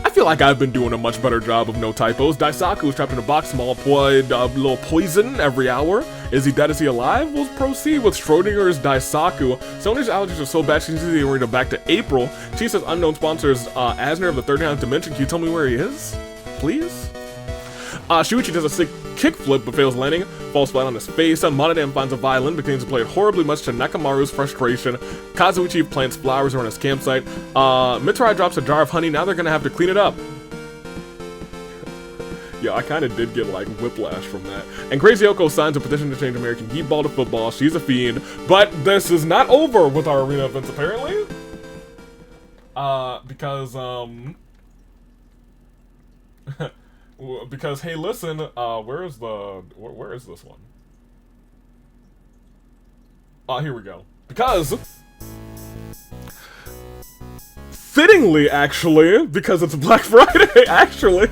I feel like I've been doing a much better job of no typos. Daisaku is trapped in a box, small little poison every hour. Is he dead? Is he alive? We'll proceed with Schrodinger's Daisaku. Sonya's allergies are so bad she needs to go back to April. She says unknown sponsors Asner of the 39th Dimension. Can you tell me where he is? Please? Shuichi does a sick kickflip but fails landing, falls flat on his face. Monodam finds a violin, begins to play it horribly, much to Nekamaru's frustration. Kazuichi plants flowers around his campsite. Mitarai drops a jar of honey, now they're gonna have to clean it up. Yeah, I kinda did get like whiplash from that. And Crazy Yoko signs a petition to change American Geekball to football. She's a fiend. But this is not over with our arena events apparently. Because hey, listen, where is this one? Here we go. Because fittingly, actually, because it's Black Friday, actually,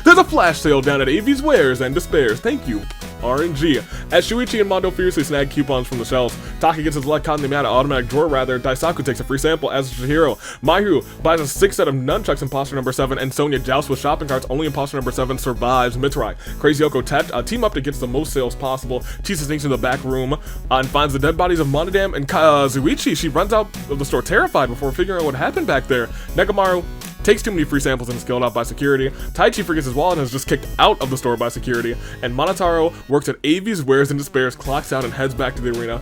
there's a flash sale down at Avi's Wares and Despairs. Thank you, RNG. As Shuichi and Mondo fiercely snag coupons from the shelves, Taki gets his luck caught in the automatic drawer rather. Daisaku takes a free sample as Chihiro. Mahiru buys a 6 set of nunchucks, imposter number 7, and Sonya jousts with shopping carts. Only imposter number 7 survives. Mitarai, Crazy Yoko team up to get the most sales possible. Chisa sneaks into the back room and finds the dead bodies of Monodam and Kazuichi. She runs out of the store terrified before figuring out what happened back there. Nekamaru takes too many free samples and is killed out by security. Taichi forgets his wallet and is just kicked out of the store by security. And Monotaro works at Avi's Wares and Despairs, clocks out and heads back to the arena.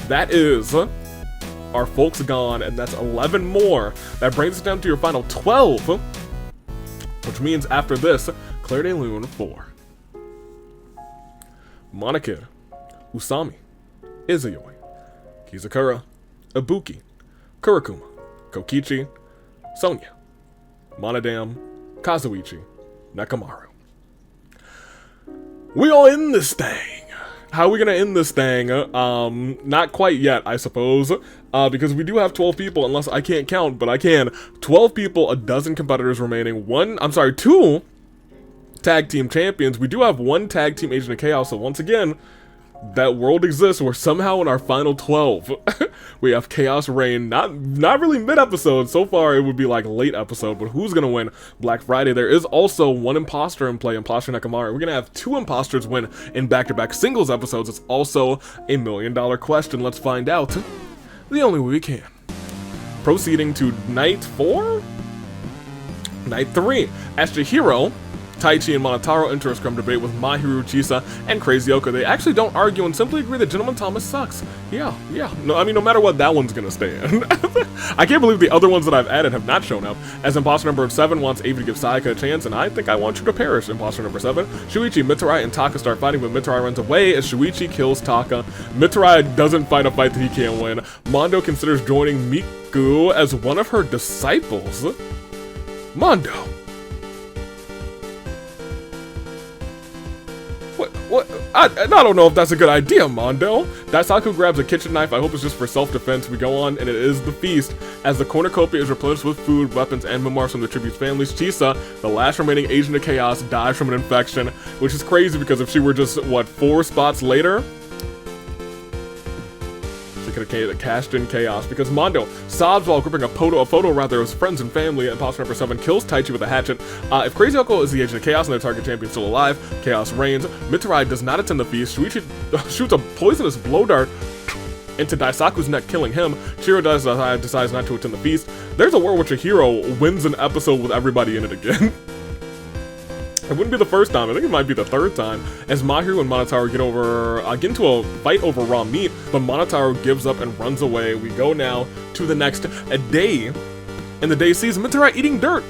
That is our folks gone, and that's 11 more. That brings us down to your final 12, which means after this, Claire de Lune 4. Monokid, Usami, Izuyoi, Kizakura, Ibuki, Kurakuma, Kokichi, Sonya, Monodam, Kazuichi, Nekamaru. We all in this thing. How are we gonna end this thing? Not quite yet, I suppose, because we do have 12 people, unless I can't count, but I can. 12 people, a dozen competitors remaining, 2 tag team champions. We do have 1 tag team agent of chaos, so once again, that world exists where somehow in our final 12 we have Chaos Reign, not really mid-episode. So far it would be like late episode, but who's gonna win Black Friday? There is also one imposter in play, Imposter Nekomaru. We're gonna have 2 imposters win in back-to-back singles episodes. It's also a $1 million question. Let's find out the only way we can. Proceeding to night 4? Night 3. As Chihiro, Taichi and Monotaro enter a scrum debate with Mahiru, Chisa, and Crazy Oko. They actually don't argue and simply agree that Gentleman Thomas sucks. Yeah. No, I mean, no matter what, that one's gonna stay in. I can't believe the other ones that I've added have not shown up. As imposter number 7 wants Avi to give Sayaka a chance, and I think I want you to perish. Imposter number 7. Shuichi, Mitarai, and Taka start fighting, but Mitarai runs away as Shuichi kills Taka. Mitarai doesn't fight a fight that he can't win. Mondo considers joining Miku as one of her disciples. Mondo. What? I don't know if that's a good idea, Mondo. Daisaku grabs a kitchen knife. I hope it's just for self-defense. We go on, and it is the feast. As the cornucopia is replenished with food, weapons, and memoirs from the tribute's families, Chisa, the last remaining agent of chaos, dies from an infection, which is crazy because if she were just, what, 4 spots later? Could have cashed in chaos because Mondo sobs while gripping a photo of his friends and family. Imposter number 7 kills Taichi with a hatchet. If Crazy Oko is the agent of chaos and their target champion still alive, chaos reigns. Mitarai does not attend the feast. Shuichi shoots a poisonous blow dart into Daisaku's neck, killing him. Chihiro decides not to attend the feast. There's a world where Chihiro wins an episode with everybody in it again. It wouldn't be the first time, I think it might be the 3rd time, as Mahiru and Monotaro get into a fight over raw meat, but Monotaro gives up and runs away. We go now to the next day, and the day sees Mitarai eating dirt.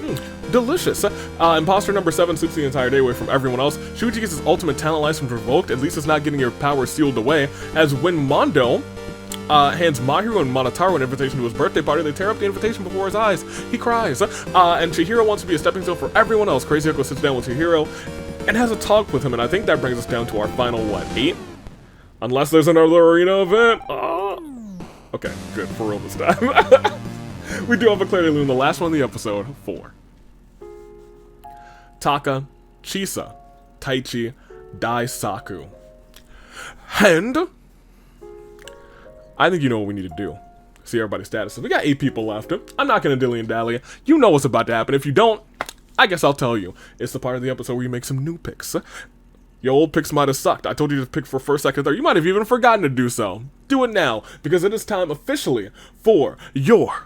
Delicious. Imposter number 7 sleeps the entire day away from everyone else. Shuichi gets his ultimate talent license revoked. At least it's not getting your power sealed away, as when Mondo hands Mahiru and Monotaro an invitation to his birthday party, they tear up the invitation before his eyes. He cries. And Chihiro wants to be a stepping stone for everyone else. Crazy Oko sits down with Chihiro and has a talk with him, and I think that brings us down to our final, what, 8? Unless there's another arena event. Okay, good, for real this time. We do have a Clarity Loom, the last one of the episode, 4. Taka, Chisa, Taichi, Daisaku. And I think you know what we need to do. See everybody's status. We got 8 people left. I'm not gonna dilly and dally. You know what's about to happen. If you don't, I guess I'll tell you. It's the part of the episode where you make some new picks. Your old picks might have sucked. I told you to pick for 1st, 2nd, 3rd. You might have even forgotten to do so. Do it now, because it is time officially for your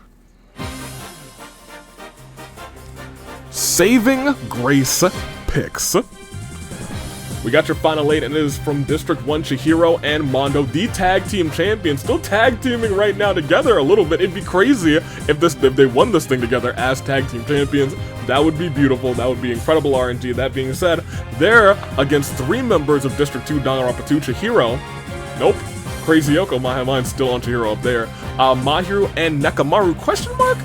Saving Grace picks. We got your final 8, and it is from District 1, Chihiro and Mondo, the tag team champions, still tag teaming right now together a little bit. It'd be crazy if they won this thing together as tag team champions. That would be beautiful. That would be incredible RNG. That being said, they're against 3 members of District 2, Danganronpa 2, Chihiro. Nope. Crazy Oko, my mind's still on Chihiro up there. Mahiru and Nekomaru, question mark?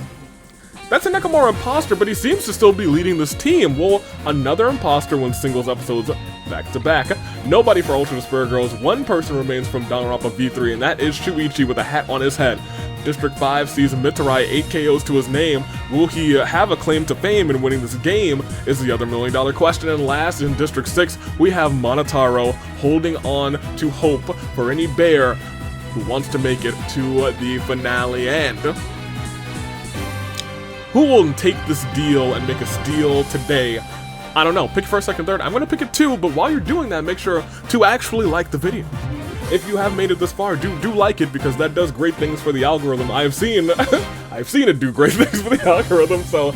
That's a Nekomaru imposter, but he seems to still be leading this team. Well, another imposter wins singles episodes back to back. Nobody for Ultra Despair Girls. 1 person remains from Danganronpa V3, and that is Shuichi with a hat on his head. District 5 sees Mitarai 8 KOs to his name. Will he have a claim to fame in winning this game is the other $1 million question. And last, in District 6, we have Monotaro holding on to hope for any bear who wants to make it to the finale. And who will take this deal and make a steal today? I don't know. Pick 1st, 2nd, 3rd. I'm going to pick it 2, but while you're doing that, make sure to actually like the video. If you have made it this far, do like it, because that does great things for the algorithm. I've seen it do great things for the algorithm, so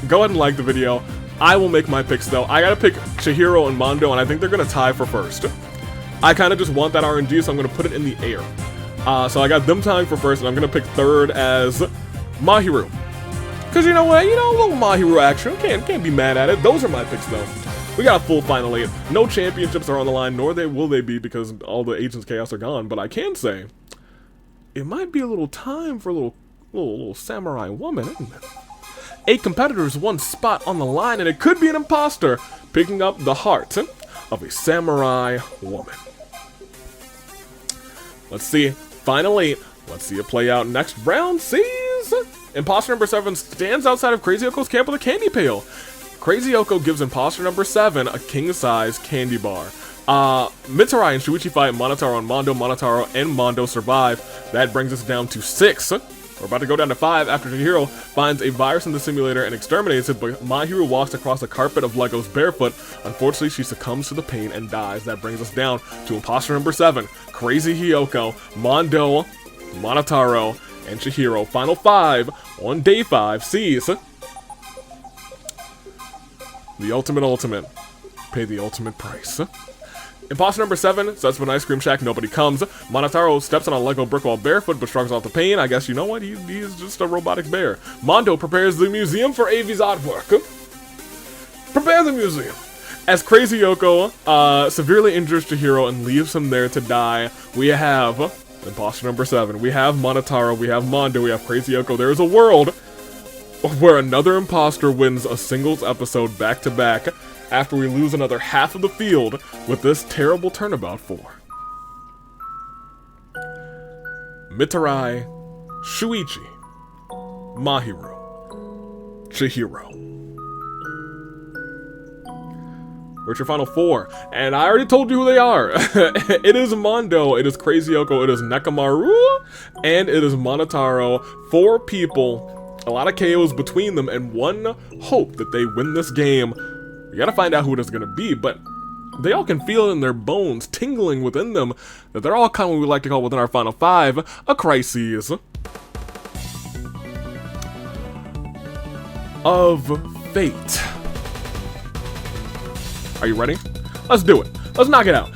go ahead and like the video. I will make my picks, though. I gotta pick Chihiro and Mondo, and I think they're going to tie for 1st. I kind of just want that RNG, so I'm going to put it in the air. So I got them tying for 1st, and I'm going to pick 3rd as Mahiru. Because you know what, a little Mahiru action, can't be mad at it. Those are my picks, though. We got a full final 8. No championships are on the line, nor will they be, because all the Agents of Chaos are gone. But I can say, it might be a little time for a little samurai woman, isn't it? 8 competitors, 1 spot on the line, and it could be an imposter picking up the heart of a samurai woman. Let's see, final 8. Let's see it play out next round. Sees imposter number 7 stands outside of Crazy Oko's camp with a candy pail. Crazy Oko gives imposter number 7 a king-size candy bar. Mitsurai and Shuichi fight Monotaro and Mondo. Monotaro and Mondo survive. That brings us down to 6. We're about to go down to 5 after Chihiro finds a virus in the simulator and exterminates it, but Mahiru walks across a carpet of Legos barefoot. Unfortunately, she succumbs to the pain and dies. That brings us down to imposter number 7, Crazy Hiyoko, Mondo, Monotaro, and Chihiro. Final 5 on day 5 sees the ultimate. Pay the ultimate price. Imposter number 7 sets up an ice cream shack, nobody comes. Monotaro steps on a Lego brick wall barefoot but shrugs off the pain. I guess you know what, he's just a robotic bear. Mondo prepares the museum for Avi's artwork. Prepare the museum. As Crazy Yoko severely injures Chihiro and leaves him there to die, we have imposter number 7. We have Monotaro, we have Mondo, we have Crazy Yoko. There is a world where another imposter wins a singles episode back to back after we lose another half of the field with this terrible turnabout for Mitsurai, Shuichi, Mahiru, Chihiro. Where's your final 4? And I already told you who they are. It is Mondo, it is Crazy Yoko, it is Nekamaru, and it is Monotaro. 4 people, a lot of KOs between them, and one hope that they win this game. We gotta find out who it is gonna be, but they all can feel it in their bones, tingling within them, that they're all kind of what we like to call within our final 5, a crisis of fate. Are you ready? Let's do it. Let's knock it out.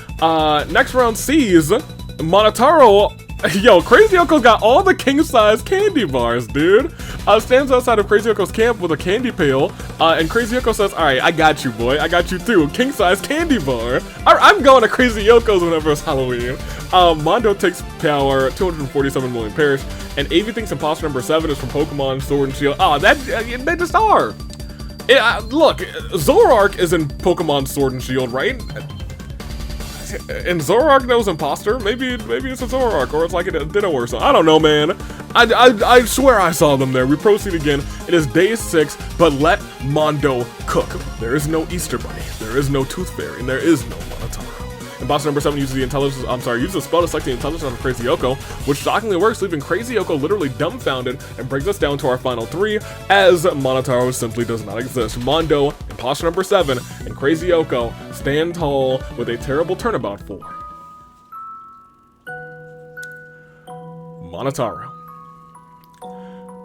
Next round sees Monotaro. Yo, Crazy Yoko's got all the king-size candy bars, dude. Stands outside of Crazy Yoko's camp with a candy pail, and Crazy Yoko says, alright, I got you, boy. I got you too. King-size candy bar. I'm going to Crazy Yoko's whenever it's Halloween. Mondo takes power, 247 million perish, and Avi thinks imposter number 7 is from Pokemon Sword and Shield. Oh, they just are. Look, Zoroark is in Pokemon Sword and Shield, right? And Zoroark knows imposter. Maybe it's a Zoroark, or it's like a Ditto or something. I don't know, man. I swear I saw them there. We proceed again. It is day 6, but let Mondo cook. There is no Easter Bunny. There is no Tooth Fairy, and there is no Monotaro. Imposter number 7 uses uses a spell to select the intelligence of Crazy Yoko, which shockingly works, leaving Crazy Yoko literally dumbfounded, and brings us down to our final 3, as Monotaro simply does not exist. Mondo, imposter number 7, and Crazy Yoko stand tall with a terrible turnabout for Monotaro.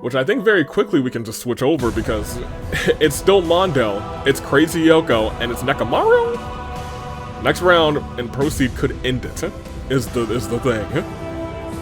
Which I think very quickly we can just switch over, because it's still Mondo, it's Crazy Yoko, and it's Nekamaru? Next round and proceed could end it, is the thing.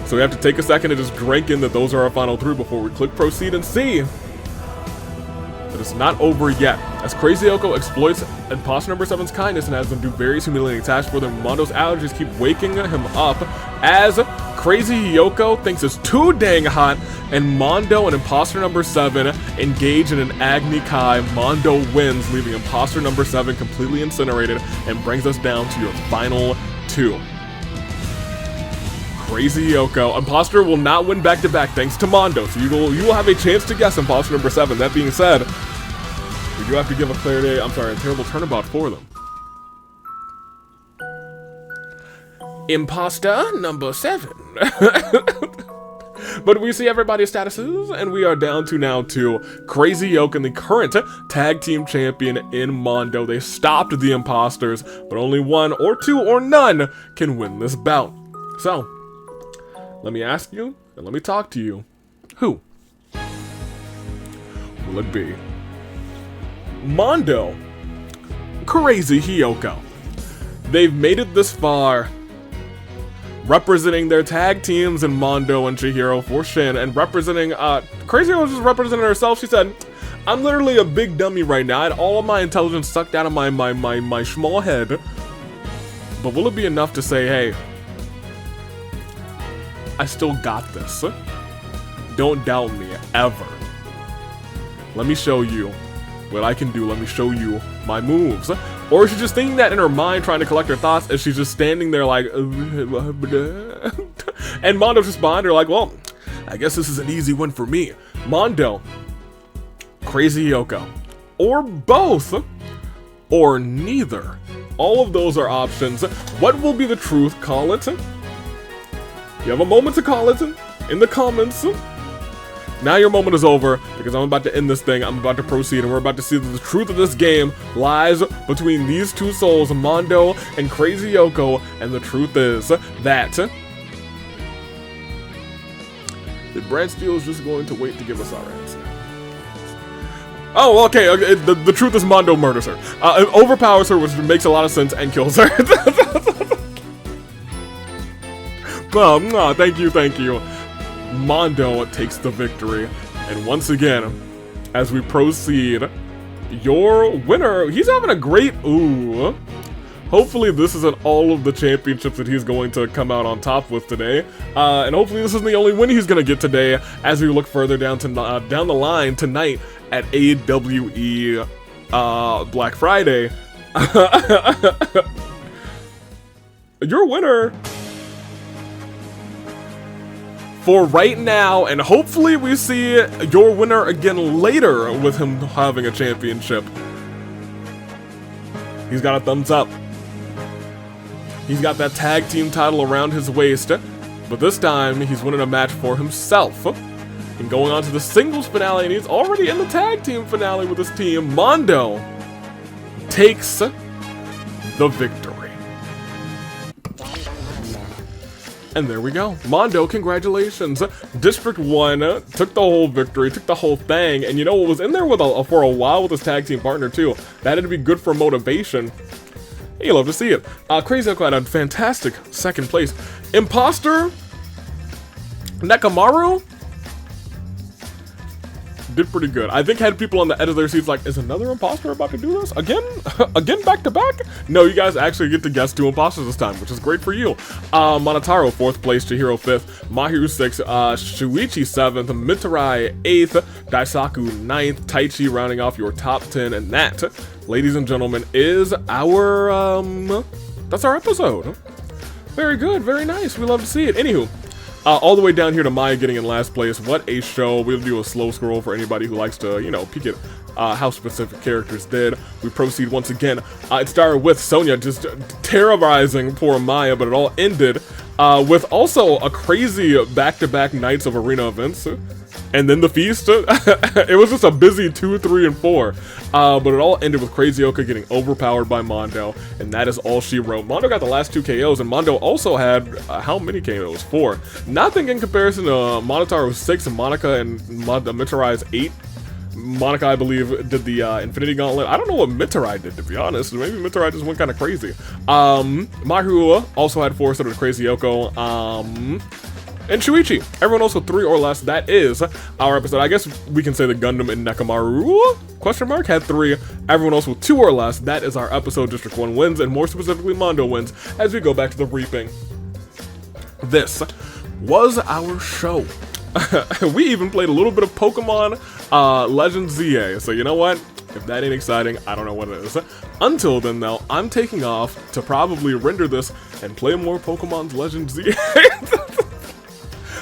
So we have to take a second to just drink in that those are our final 3 before we click proceed and see that it's not over yet. As Crazy Yoko exploits imposter number 7's kindness and has them do various humiliating tasks for them, Mondo's allergies keep waking him up as Crazy Yoko thinks it's too dang hot, and Mondo and imposter number 7 engage in an Agni Kai. Mondo wins, leaving imposter number 7 completely incinerated, and brings us down to your final 2. Crazy Yoko. Imposter will not win back-to-back thanks to Mondo, so you will have a chance to guess imposter number 7. That being said, we do have to give a terrible turnabout for them. Imposter number 7. But we see everybody's statuses, and we are down to now to Crazy Yoko, the current tag team champion in Mondo. They stopped the imposters, but only 1 or 2 or none can win this bout. So, let me ask you, and let me talk to you. Who will it be? Mondo, Crazy Hiyoko. They've made it this far, representing their tag teams in Mondo and Chihiro for Shin, and representing, Crazy was just representing herself. She said, I'm literally a big dummy right now. I had all of my intelligence sucked out of my small head. But will it be enough to say, hey, I still got this. Don't doubt me, ever. Let me show you what I can do. Let me show you my moves. Or is she just thinking that in her mind, trying to collect her thoughts, as she's just standing there like, and Mondo's just behind her like, well, I guess this is an easy one for me. Mondo, Crazy Yoko, or both, or neither, all of those are options. What will be the truth? Call it. You have a moment to call it in the comments. Now your moment is over, because I'm about to end this thing. I'm about to proceed, and we're about to see that the truth of this game lies between these two souls, Mondo and Crazy Yoko. And the truth is that Brand Steel is just going to wait to give us our answer. Oh, okay. The truth is Mondo murders her, overpowers her, which makes a lot of sense, and kills her. Thank you. Mondo takes the victory, and once again, as we proceed, your winner, he's having a great, hopefully this isn't all of the championships that he's going to come out on top with today, and hopefully this isn't the only win he's going to get today, as we look further down the line tonight at AWE Black Friday. Your winner for right now, and hopefully we see your winner again later with him having a championship. He's got a thumbs up. He's got that tag team title around his waist, but this time he's winning a match for himself. And going on to the singles finale, and he's already in the tag team finale with his team. Mondo takes the victory. And there we go. Mondo, congratulations. District 1 took the whole victory, took the whole thing, and you know what was in there with for a while with his tag team partner too. That had to be good for motivation. You love to see it. Crazy Yoko had a fantastic second place. Imposter Nekamaru did pretty good. I think had people on the edge of their seats like, is another imposter about to do this? Again? Again back to back? No, you guys actually get to guess 2 imposters this time, which is great for you. Monotaro 4th place, Chihiro 5th, Mahiru 6th, Shuichi 7th, Mitarai 8th, Daisaku 9th, Taichi rounding off your top 10, and that, ladies and gentlemen, is our, that's our episode. Very good, very nice. We love to see it. Anywho, all the way down here to Maya getting in last place. What a show. We'll do a slow scroll for anybody who likes to, you know, peek at how specific characters did. We proceed once again. It started with Sonya just terrorizing poor Maya, but it all ended with also a crazy back-to-back nights of arena events. And then the feast. It was just a busy 2, 3, and 4. But it all ended with Crazy Yoko getting overpowered by Mondo, and that is all she wrote. Mondo got the last 2 KOs, and Mondo also had how many KOs? 4. Nothing in comparison to Monotaro's 6 and Monica and Mitarai's 8. Monica, I believe, did the Infinity Gauntlet. I don't know what Mitarai did, to be honest. Maybe Mitarai just went kind of crazy. Mahiru also had 4, so did Crazy Yoko. And Shuichi. Everyone else with 3 or less. That is our episode. I guess we can say the Gundam and Nekamaru question mark had 3. Everyone else with 2 or less. That is our episode. District 1 wins, and more specifically Mondo wins, as we go back to the reaping. This was our show. We even played a little bit of Pokemon Legends ZA. So you know what? If that ain't exciting, I don't know what it is. Until then, though, I'm taking off to probably render this and play more Pokemon Legends ZA.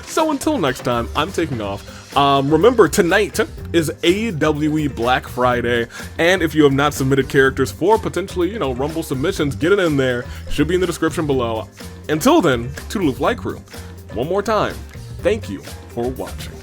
So until next time, I'm taking off. Remember, tonight is AWE Black Friday, and if you have not submitted characters for potentially, you know, Rumble submissions, get it in there. Should be in the description below. Until then, Toodaloo Flight Crew, one more time, thank you for watching.